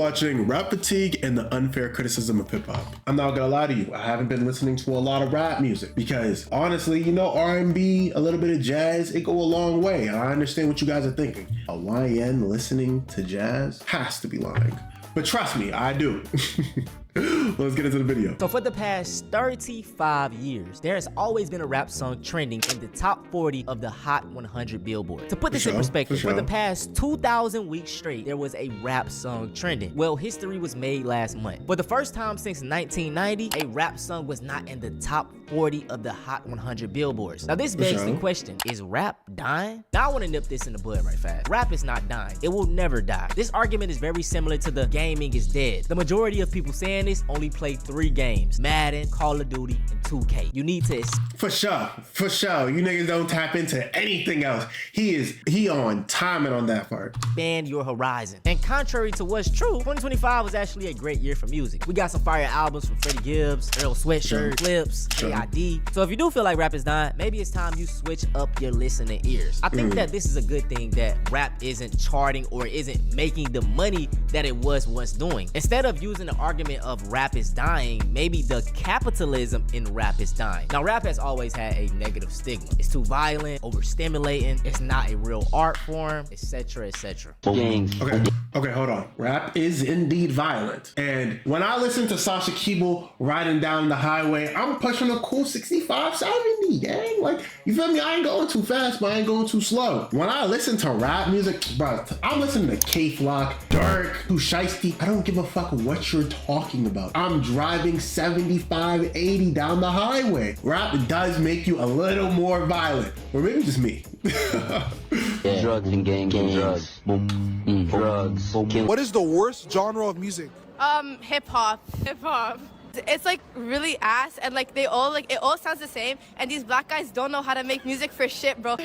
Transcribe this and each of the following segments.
watching Rap Fatigue and the Unfair Criticism of Hip Hop. I'm not gonna lie to you, I haven't been listening to a lot of rap music because honestly, you know, R&B, a little bit of jazz, it go a long way. I understand what you guys are thinking. A YN listening to jazz has to be lying. But trust me, I do. Let's get into the video. So for the past 35 years, there has always been a rap song trending in the top 40 of the Hot 100 Billboard. To put this in perspective, for the past 2,000 weeks straight, there was a rap song trending. Well, history was made last month. For the first time since 1990, a rap song was not in the top 40 of the Hot 100 Billboards. Now this begs the question, is rap dying? Now I want to nip this in the bud right fast. Rap is not dying. It will never die. This argument is very similar to the gaming is dead. The majority of people saying this only play 3 games: Madden, Call of Duty, and 2K. You need to For sure. You niggas don't tap into anything else. He on timing on that part. Expand your horizon. And contrary to what's true, 2025 was actually a great year for music. We got some fire albums from Freddie Gibbs, Earl Sweatshirt, Clips, AID. So if you do feel like rap is dying, maybe it's time you switch up your listening ears. I think that this is a good thing that rap isn't charting or isn't making the money that it was once doing. Instead of using the argument of rap is dying, maybe the capitalism in rap is dying. Now rap has always had a negative stigma. It's too violent, overstimulating, it's not a real art form, etc, etc. Okay, hold on. Rap is indeed violent. And when I listen to Sasha Keeble riding down the highway, I'm pushing a cool 65, 70, gang. Like, you feel me? I ain't going too fast, but I ain't going too slow. When I listen to rap music, bro, I'm listening to K-Flock, Dirk, Too Shiesty. I don't give a fuck what you're talking about. I'm driving 75, 80 down the highway. Rap does make you a little more violent. Or maybe just me. Drugs and gangs and drugs. Drugs. What is the worst genre of music? Hip hop. It's like really ass, and like it all sounds the same, and these black guys don't know how to make music for shit, bro.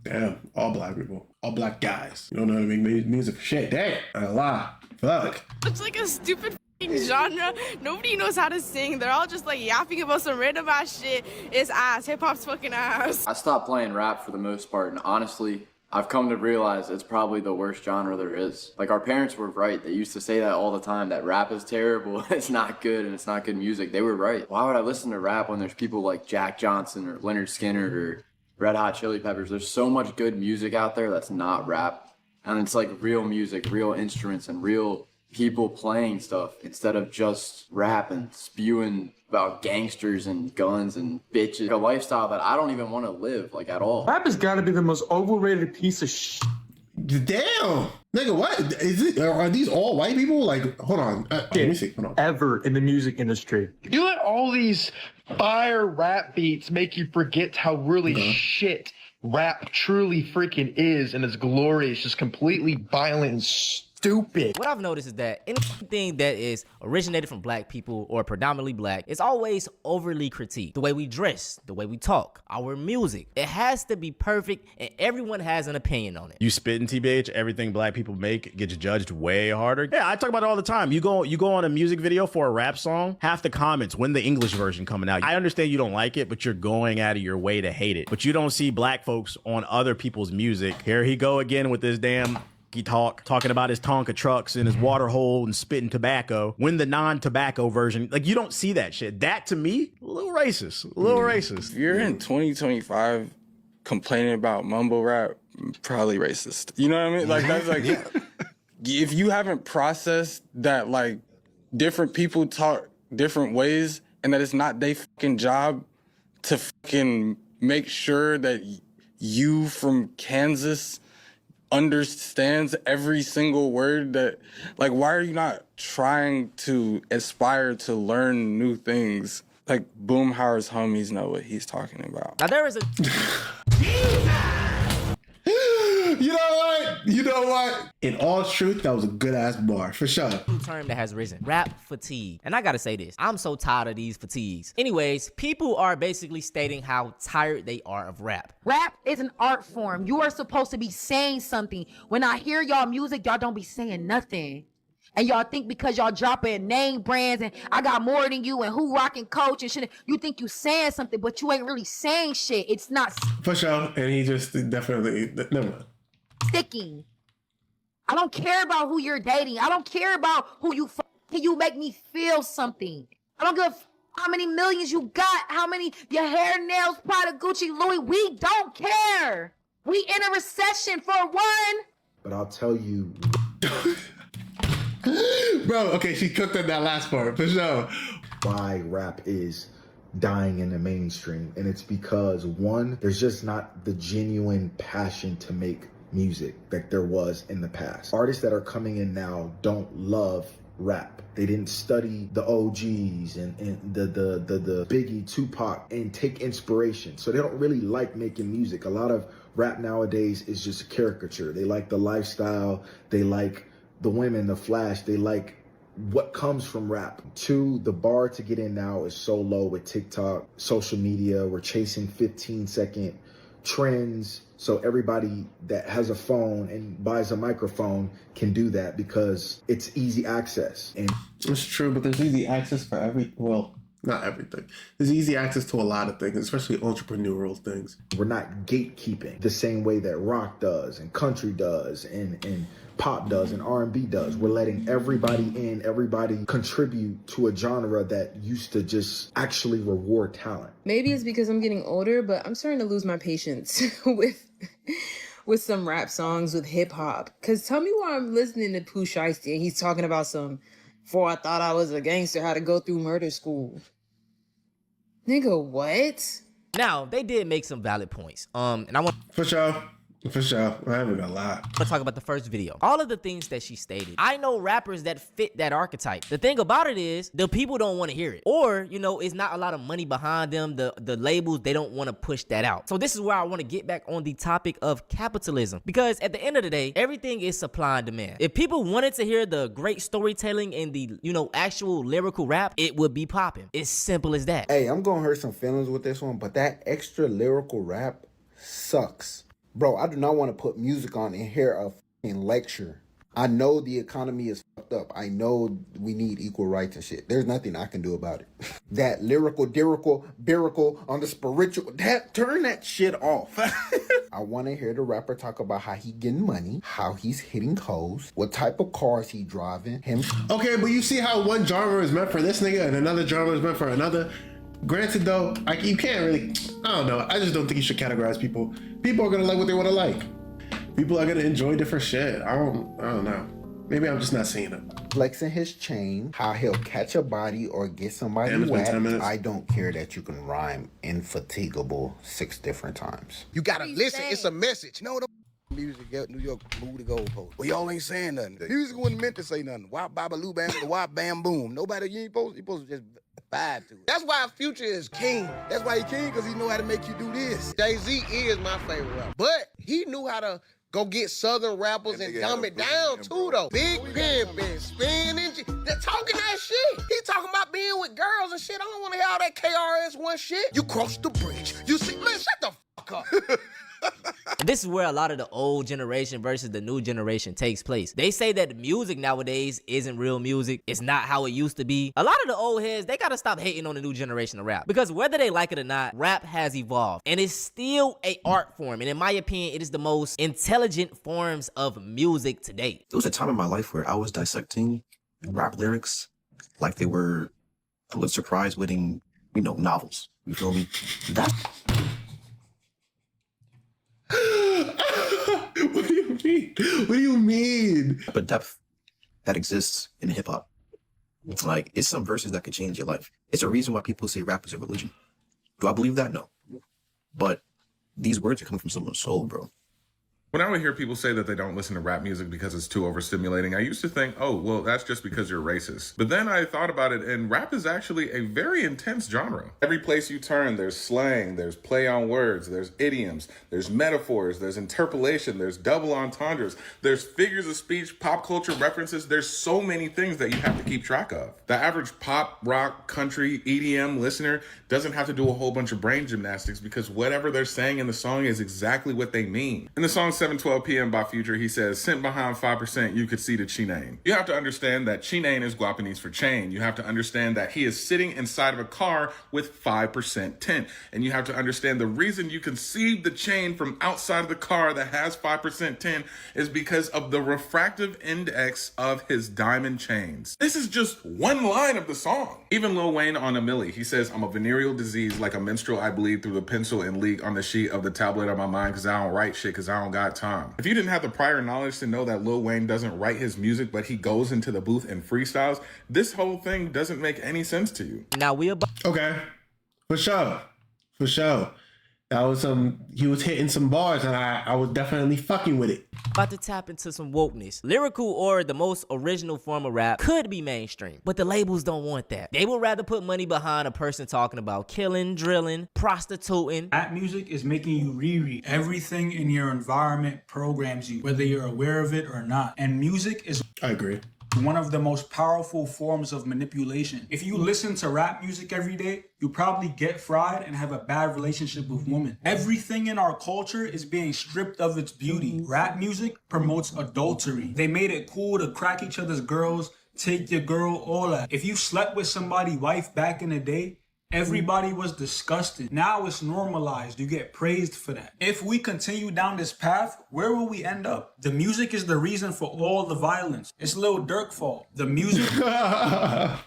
Damn, all black people, all black guys. You don't know how to make music for shit. Damn, I lie. Fuck. It's like a stupid genre. Nobody knows how to sing. They're all just like yapping about some random ass shit. It's ass. Hip hop's fucking ass. I stopped playing rap for the most part, and honestly, I've come to realize it's probably the worst genre there is. Like, our parents were right. They used to say that all the time, that rap is terrible, it's not good, and it's not good music. They were right. Why would I listen to rap when there's people like Jack Johnson or Leonard Skinner or Red Hot Chili Peppers? There's so much good music out there that's not rap. And it's like real music, real instruments, and real people playing stuff instead of just rap and spewing about gangsters and guns and bitches. A lifestyle that I don't even want to live, like, at all. Rap has got to be the most overrated piece of shit. Damn, nigga, what is it? Are these all white people? Like, hold on, let me see. Hold on. Ever in the music industry. You let all these fire rap beats make you forget how really shit rap truly freaking is, and its glory is just completely violent and stupid. What I've noticed is that anything that is originated from black people or predominantly black is always overly critiqued. The way we dress, the way we talk, our music. It has to be perfect, and everyone has an opinion on it. You spit in TBH, everything black people make gets judged way harder. Yeah, I talk about it all the time. You go on a music video for a rap song, half the comments, when the English version coming out. I understand you don't like it, but you're going out of your way to hate it. But you don't see black folks on other people's music. Here he go again with this damn talking about his Tonka trucks and his water hole and spitting tobacco, when the non-tobacco version, like, you don't see that shit. That, to me, a little racist. If you're in 2025 complaining about mumble rap, probably racist. You know what I mean? Like, that's like, if you haven't processed that, like, different people talk different ways and that it's not their fucking job to fucking make sure that you from Kansas understands every single word, that, like, why are you not trying to aspire to learn new things? Like, Boomhauer's homies know what he's talking about. Now there is a You know what? In all truth, that was a good ass bar, for sure. new term that has risen: rap fatigue. And I gotta say this, I'm so tired of these fatigues. Anyways, people are basically stating how tired they are of rap. Rap is an art form. You are supposed to be saying something. When I hear y'all music, y'all don't be saying nothing. And y'all think because y'all dropping name brands and I got more than you and who rocking coach and shit, you think you saying something, but you ain't really saying shit. It's not for sure. And he just definitely, never mind. Sticking. I don't care about who you're dating. I don't care about who you can you make me feel something. I don't give a how many millions you got, how many your hair, nails, Prada, Gucci, Louis. We don't care. We in a recession for one. But I'll tell you. Bro, okay, she cooked up that last part, for sure. Why rap is dying in the mainstream. And it's because, one, there's just not the genuine passion to make music like there was in the past. Artists that are coming in now don't love rap. They didn't study the OGs and the Biggie, Tupac, and take inspiration. So they don't really like making music. A lot of rap nowadays is just a caricature. They like the lifestyle. They like the women, the flash. They like what comes from rap. Two, the bar to get in now is so low with TikTok, social media. We're chasing 15-second trends. So everybody that has a phone and buys a microphone can do that because it's easy access. And it's true, but there's easy access for well, not everything. There's easy access to a lot of things, especially entrepreneurial things. We're not gatekeeping the same way that rock does and country does and pop does and R&B does. We're letting everybody in, everybody contribute to a genre that used to just actually reward talent. Maybe it's because I'm getting older, but I'm starting to lose my patience with some rap songs with hip hop. Cause tell me why I'm listening to Pooh Shiesty and he's talking about some before I thought I was a gangster, how to go through murder school. Nigga, what? Now, they did make some valid points. And I want for sure. For sure. I haven't got a lot. Let's talk about the first video. All of the things that she stated. I know rappers that fit that archetype. The thing about it is the people don't want to hear it. Or, you know, it's not a lot of money behind them. The labels, they don't want to push that out. So this is where I want to get back on the topic of capitalism. Because at the end of the day, everything is supply and demand. If people wanted to hear the great storytelling and the, you know, actual lyrical rap, it would be popping. It's simple as that. Hey, I'm going to hurt some feelings with this one, but that extra lyrical rap sucks. Bro, I do not want to put music on and hear a fucking lecture. I know the economy is fucked up. I know we need equal rights and shit. There's nothing I can do about it. That lyrical, birical, on the spiritual, turn that shit off. I want to hear the rapper talk about how he getting money, how he's hitting hoes, what type of cars he driving. Okay, but you see how one genre is meant for this nigga and another genre is meant for another? Granted though, like you can't really, I don't know. I just don't think you should categorize people. People are gonna like what they want to like. People are gonna enjoy different shit. I don't know. Maybe I'm just not seeing it. Flexing his chain, how he'll catch a body or get somebody whacked. I don't care that you can rhyme infatigable 6 different times. You gotta listen. It's a message. No, the music got New York move the goalpost. Well, y'all ain't saying nothing. The music wasn't meant to say nothing. Wop babaloo bam, the wop bam boom. Nobody, you supposed to just vibe to it. That's why Future is king. That's why he king, because he know how to make you do this. Jay-Z is my favorite rapper. But he knew how to go get Southern rappers and dumb it down too, though. Big Pimp been spinning. They're talking that shit. He talking about being with girls and shit. I don't want to hear all that KRS-One shit. You cross the bridge. You see, man, shut the fuck up. This is where a lot of the old generation versus the new generation takes place. They say that music nowadays isn't real music. It's not how it used to be. A lot of the old heads, they gotta stop hating on the new generation of rap. Because whether they like it or not, rap has evolved. And it's still an art form. And in my opinion, it is the most intelligent forms of music to date. There was a time in my life where I was dissecting rap lyrics like they were Pulitzer Prize winning, novels. You feel me? What do you mean? What do you mean? But depth that exists in hip hop. It's like, it's some verses that could change your life. It's a reason why people say rap is a religion. Do I believe that? No. But these words are coming from someone's soul, bro. When I would hear people say that they don't listen to rap music because it's too overstimulating, I used to think, oh, well, that's just because you're racist. But then I thought about it, and rap is actually a very intense genre. Every place you turn, there's slang, there's play on words, there's idioms, there's metaphors, there's interpolation, there's double entendres, there's figures of speech, pop culture references. There's so many things that you have to keep track of. The average pop, rock, country, EDM listener doesn't have to do a whole bunch of brain gymnastics because whatever they're saying in the song is exactly what they mean. And the song says, 7:12 p.m. by Future, he says, sent behind 5%, you could see the Chinane. You have to understand that Chinane is Guapanese for chain. You have to understand that he is sitting inside of a car with 5% tint. And you have to understand the reason you can see the chain from outside of the car that has 5% tint is because of the refractive index of his diamond chains. This is just one line of the song. Even Lil Wayne on A Milli, he says, I'm a venereal disease like a menstrual, I bleed through the pencil and leak on the sheet of the tablet of my mind because I don't write shit because I don't got time. If you didn't have the prior knowledge to know that Lil Wayne doesn't write his music, but he goes into the booth and freestyles, this whole thing doesn't make any sense to you. Now we about... Okay, for sure. That was he was hitting some bars and I was definitely fucking with it. About to tap into some wokeness. Lyrical or the most original form of rap could be mainstream, but the labels don't want that. They would rather put money behind a person talking about killing, drilling, prostituting. Rap music is making you reread. Everything in your environment programs you, whether you're aware of it or not. And music is... I agree. One of the most powerful forms of manipulation. If you listen to rap music every day, you probably get fried and have a bad relationship with women. Everything in our culture is being stripped of its beauty. Rap music promotes adultery. They made it cool to crack each other's girls, take your girl, all that. If you slept with somebody's wife back in the day, everybody was disgusted. Now it's normalized. You get praised for that. If we continue down this path, where will we end up? The music is the reason for all the violence. It's Lil Durk's fault. The music... I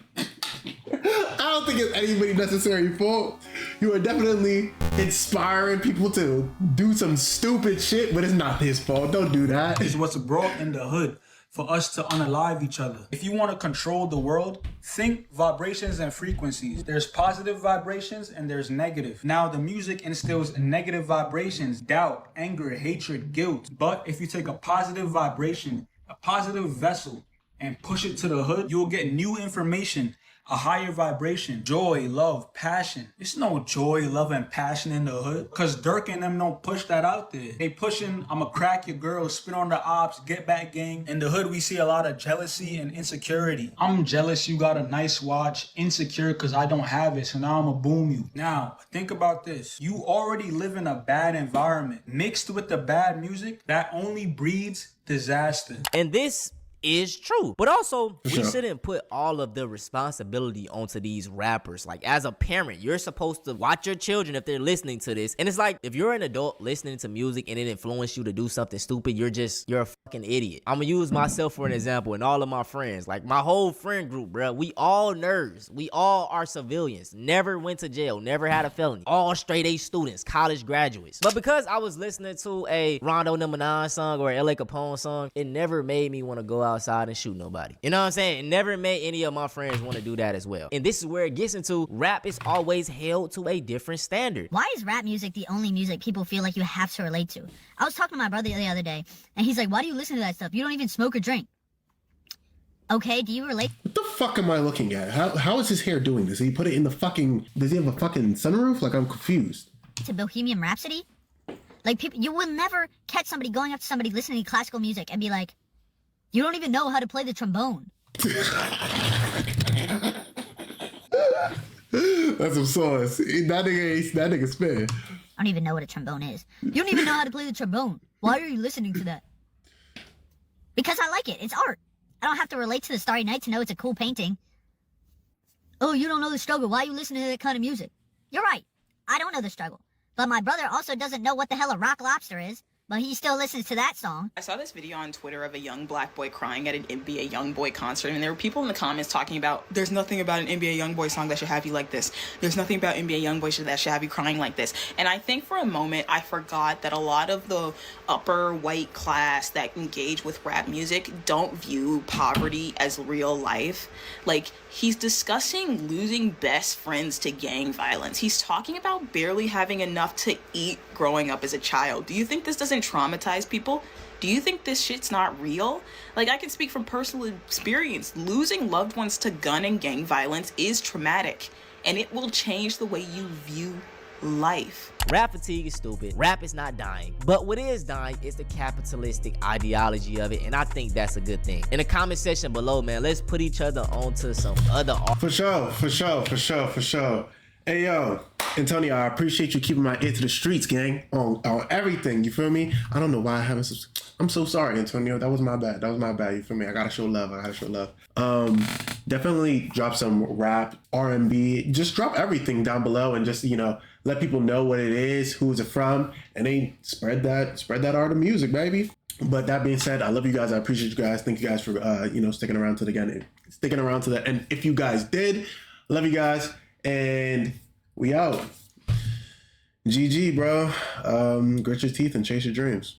don't think it's anybody necessary fault. You are definitely inspiring people to do some stupid shit, but it's not his fault. Don't do that. It's what's brought in the hood for us to unalive each other. If you want to control the world, think vibrations and frequencies. There's positive vibrations and there's negative. Now the music instills negative vibrations, doubt, anger, hatred, guilt. But if you take a positive vibration, a positive vessel, and push it to the hood, you'll get new information, a higher vibration, joy, love, passion. There's no joy, love, and passion in the hood because Durk and them don't push that out there. They pushing, I'ma crack your girl, spit on the ops, get back gang. In the hood, we see a lot of jealousy and insecurity. I'm jealous you got a nice watch, insecure because I don't have it, so now I'ma boom you. Now, think about this. You already live in a bad environment. Mixed with the bad music, that only breeds disaster. And this is true, but also we shouldn't put all of the responsibility onto these rappers. Like, as a parent, you're supposed to watch your children if they're listening to this, and it's like, if you're an adult listening to music and it influenced you to do something stupid, you're a fucking idiot. I'm gonna use myself for an example, and all of my friends, like my whole friend group, bro, we all nerds, we all are civilians, never went to jail, never had a felony, all straight A students, college graduates. But because I was listening to a Rondo Number 9 song or a LA Capone song, it never made me want to go outside and shoot nobody. You know what I'm saying? It never made any of my friends want to do that as well. And this is where it gets into, rap is always held to a different standard. Why is rap music the only music people feel like you have to relate to? I was talking to my brother the other day, and he's like, why do you listen to that stuff? You don't even smoke or drink. Okay, do you relate? What the fuck am I looking at? How is his hair doing this? He put it in the fucking... Does he have a fucking sunroof? Like, I'm confused. To Bohemian Rhapsody? Like, people, you will never catch somebody going up to somebody listening to classical music and be like, you don't even know how to play the trombone. That's some sauce. That nigga spit. I don't even know what a trombone is. You don't even know how to play the trombone. Why are you listening to that? Because I like it. It's art. I don't have to relate to the Starry Night to know it's a cool painting. Oh, you don't know the struggle. Why are you listening to that kind of music? You're right. I don't know the struggle. But my brother also doesn't know what the hell a rock lobster is. But he still listens to that song. I saw this video on Twitter of a young black boy crying at an NBA YoungBoy concert, and there were people in the comments talking about, there's nothing about an NBA YoungBoy song that should have you like this. There's nothing about NBA YoungBoy that should have you crying like this. And I think for a moment, I forgot that a lot of the upper white class that engage with rap music don't view poverty as real life. Like, he's discussing losing best friends to gang violence. He's talking about barely having enough to eat growing up as a child. Do you think this doesn't traumatize people? Do you think this shit's not real? Like, I can speak from personal experience. Losing loved ones to gun and gang violence is traumatic, and it will change the way you view life. Rap fatigue is stupid. Rap is not dying. But what is dying is the capitalistic ideology of it, and I think that's a good thing. In the comment section below, man, let's put each other onto some other art. For sure. Hey, yo. Antonio, I appreciate you keeping my ear to the streets, gang, on everything. You feel me? I don't know why I haven't. I'm so sorry, Antonio. That was my bad. You feel me? I gotta show love. Definitely drop some rap, R&B. Just drop everything down below and just, let people know what it is, who's it from, and then spread that art of music, baby. But that being said, I love you guys. I appreciate you guys. Thank you guys for sticking around to the end. And if you guys did, love you guys, and we out. GG, bro. Grit your teeth and chase your dreams.